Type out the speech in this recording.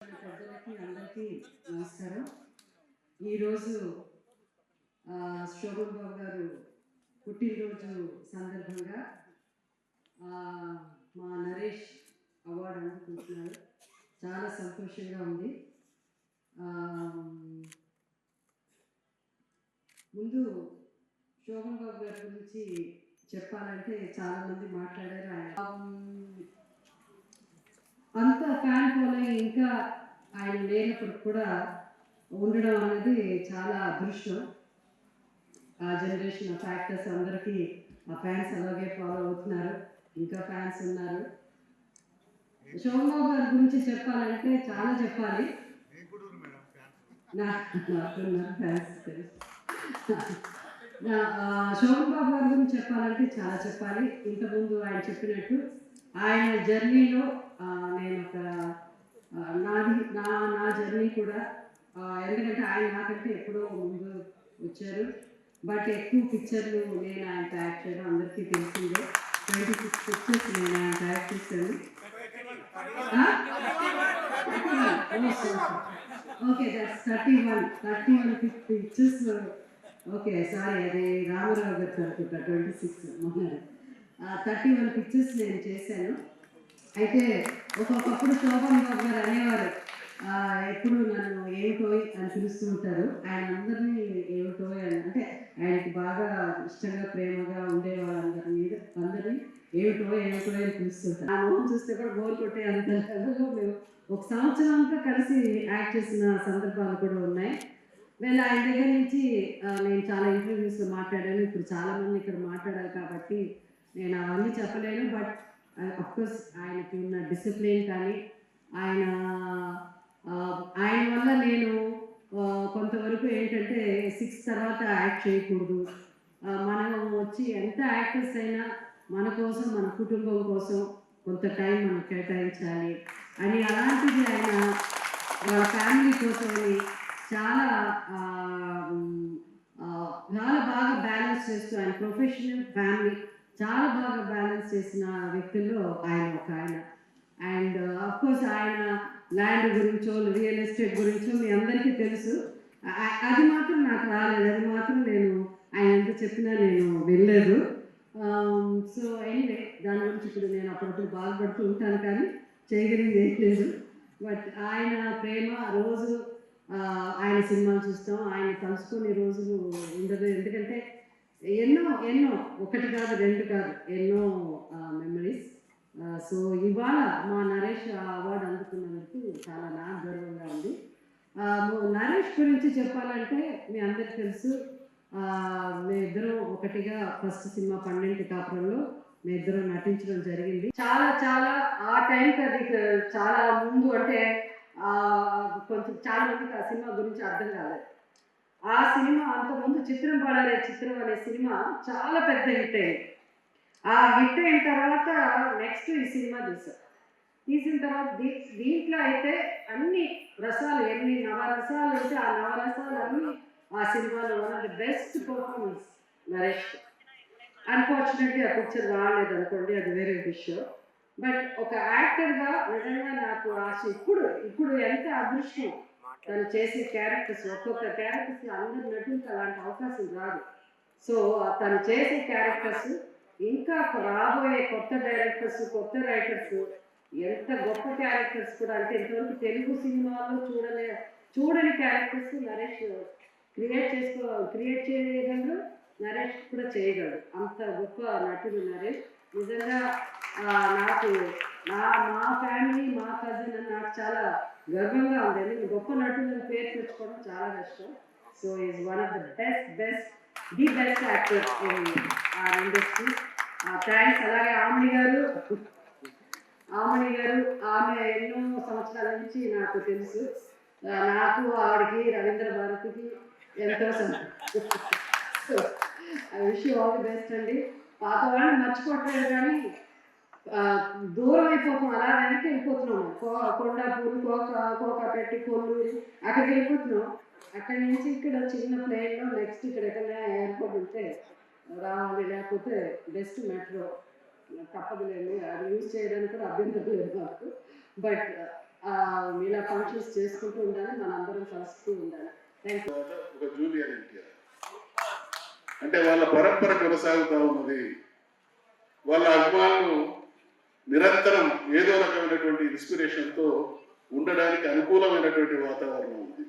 పెద్దలకి అందరికీ నమస్కారం. ఈరోజు శోభన్ బాబు గారు పుట్టినరోజు సందర్భంగా మా నరేష్ అవార్డు అందుకుంటున్నారు. చాలా సంతోషంగా ఉంది. ముందు శోభన్ బాబు గారి గురించి చెప్పాలంటే చాలామంది మాట్లాడారు. అంత ఫ్యాన్ ఫాలోయింగ్ ఇంకా ఆయన లేనప్పుడు కూడా ఉండడం అనేది చాలా అదృష్టం. ఆ జనరేషన్ ఆఫ్ యాక్టర్స్ అందరికీ ఆ ఫ్యాన్స్ అలాగే ఫాలో అవుతున్నారు, ఇంకా ఫ్యాన్స్ ఉన్నారు. శోభన్ గారి గురించి చెప్పాలంటే చాలా చెప్పాలి. నాకున్న ఫ్యాన్స్ శోభన్ బాబు గారి గురించి చెప్పాలంటే చాలా చెప్పాలి. ఇంతకుముందు ఆయన చెప్పినట్టు ఆయన జర్నీలో నేను ఒక నా జర్నీ కూడా, ఎందుకంటే ఆయన నాకంటే ఎప్పుడో ముందు వచ్చారు. బట్ ఎక్కువ పిక్చర్లు నేను ఆయన యాక్ట్ చేయడం అందరికీ తెలిసిందే. 26 పిక్చర్స్ నేను ఆయన యాక్ట్ చేశాను. Okay, that's 31 pictures. Okay, sorry, అది రామారావు గారు అనుకుంటా. 26 31 పిక్చర్స్ నేను చేశాను. అయితే ఒక్కొక్కప్పుడు శోభన్ బాబు గారు అనేవారు, ఎప్పుడు నన్ను ఏమిటోయ్ అని పిలుస్తూ ఉంటారు. ఆయన అందరినీ ఏమిటోయ్ అని, అంటే ఆయనకి బాగా ఇష్టంగా ప్రేమగా ఉండేవారు. అందరినీ ఏమిటోయ్ అని పిలుస్తుంటారు. ఆ మొహం చూస్తే కూడా బోర్ కొట్టే అంత మేము ఒక సంవత్సరం అంతా కలిసి యాక్ట్ చేసిన సందర్భాలు కూడా ఉన్నాయి. నేను ఆయన దగ్గర నుంచి నేను చాలా ఇంటర్వ్యూస్లో మాట్లాడాను. ఇప్పుడు చాలామంది ఇక్కడ మాట్లాడాలి కాబట్టి నేను అవన్నీ చెప్పలేను. బట్ అఫ్కోర్స్ ఆయనకి ఉన్న డిసిప్లిన్ కానీ ఆయన వల్ల నేను కొంతవరకు ఏంటంటే 6 తర్వాత యాక్ట్ చేయకూడదు, మనం వచ్చి ఎంత యాక్టర్స్ అయినా మన కోసం, మన కుటుంబం కోసం కొంత టైం మనం కేటాయించాలి అని, అలాంటిది ఆయన వాళ్ళ ఫ్యామిలీ కోసమని చాలా చాలా బాగా బ్యాలెన్స్ చేస్తూ, ఆయన ప్రొఫెషనల్ ఫ్యామిలీ చాలా బాగా బ్యాలెన్స్ చేసిన వ్యక్తుల్లో ఆయన ఒక ఆయన. అండ్ అఫ్కోర్స్ ఆయన ల్యాండ్ గురించో రియల్ ఎస్టేట్ గురించో మీ అందరికీ తెలుసు. అది మాత్రం నాకు రాలేదు. అది మాత్రం నేను ఆయన ఎంత చెప్పినా నేను వెళ్ళలేదు. సో ఎనీవే, దాని గురించి ఇప్పుడు నేను అప్పుడప్పుడు బాధపడుతూ ఉంటాను, కానీ చేయగలిగింది ఏం లేదు. బట్ ఆయన ప్రేమ రోజు ఆయన సినిమాలు చూస్తాం, ఆయన కలుసుకునే రోజులు ఉండదు. ఎందుకంటే ఎన్నో ఒకటి కాదు, రెండు కాదు, ఎన్నో మెమరీస్. సో ఇవాళ మా నరేష్ అవార్డు అందుకున్నందుకు చాలా నాకు గర్వంగా ఉంది. నరేష్ గురించి చెప్పాలంటే మీ అందరికి తెలుసు, మేమిద్దరం ఒకటిగా ఫస్ట్ సినిమా 12 కాపురంలో మేమిద్దరం నటించడం జరిగింది. చాలా చాలా ఆ టైంకి అది చాలా ముందు, అంటే కొంచెం చాలా మందికి ఆ సినిమా గురించి అర్థం కాలేదు. ఆ సినిమా అంతకుముందు చిత్రం పడాలే చిత్రం అనే సినిమా చాలా పెద్ద హిట్ అయింది. ఆ హిట్ అయిన తర్వాత నెక్స్ట్ ఈ సినిమా తీసిన తర్వాత దీంట్లో అయితే అన్ని రసాలు, ఎన్ని నవరసాలు ఉంటే ఆ నవరసాలు అన్నీ ఆ సినిమాలో one of the best performance Naresh. Unfortunately ఆ పిక్చర్ రాలేదు అనుకోండి, అది వేరే విషయం. బట్ ఒక యాక్టర్గా నిజంగా నాకు ఆశ, ఇప్పుడు ఎంత అదృష్టం తను చేసే క్యారెక్టర్స్, ఒక్కొక్క క్యారెక్టర్స్ అందరి నటులకు అలాంటి అవకాశం రాదు. సో తను చేసే క్యారెక్టర్స్, ఇంకా రాబోయే కొత్త డైరెక్టర్స్, కొత్త రైటర్స్ ఎంత గొప్ప క్యారెక్టర్స్ కూడా, అంటే ఇంతవరకు తెలుగు సినిమాలో చూడని క్యారెక్టర్స్ నరేష్ క్రియేట్ చేయగలరు, నరేష్ కూడా చేయగలరు. అంత గొప్ప నటుడు నరేష్. నిజంగా నాకు మా ఫ్యామిలీ, మా కజిన్ అని నాకు చాలా గర్వంగా ఉంది. ఎందుకంటే గొప్ప నటులను పేరు తెచ్చుకోవడం చాలా కష్టం. So is one of the best actor in our industry. Thanks. అలాగే ఆమె గారు, ఆమె ఎన్నో సంవత్సరాల నుంచి నాకు తెలుసు. నాకు ఆవిడకి, రవీంద్ర భారతికి ఎంతో I wish you all the best అండి. పాత వాళ్ళని మర్చిపోవట్లేదు, కానీ దూరం అయిపోతున్నాం, అలా వెనక్కి వెళ్ళిపోతున్నాం. కొండాపూర్, కోకాపెట్టి, కొల్లూరు అక్కడికి వెళ్ళిపోతున్నాం. అక్కడి నుంచి ఇక్కడ చిన్న ప్లేన్లో నెక్స్ట్ ఇక్కడ ఎక్కడైనా ఎయిర్పోర్ట్ ఉంటే రావాలి, లేకపోతే బెస్ట్ మెట్రో తప్పదు లేదు, అది యూజ్ చేయడానికి కూడా అభ్యంతరం లేదు నాకు. బట్ ఇలా ఫంక్షన్స్ చేసుకుంటూ ఉండాలి, మనందరం కలుస్తూ ఉండాలి. Thank you. ఒక జూనియర్ ఎన్టీఆర్ అంటే వాళ్ళ పరంపర కొనసాగుతూ ఉన్నది. వాళ్ళ అభిమానులు నిరంతరం ఏదో రకమైనటువంటి ఇన్స్పిరేషన్తో ఉండడానికి అనుకూలమైనటువంటి వాతావరణం ఉంది.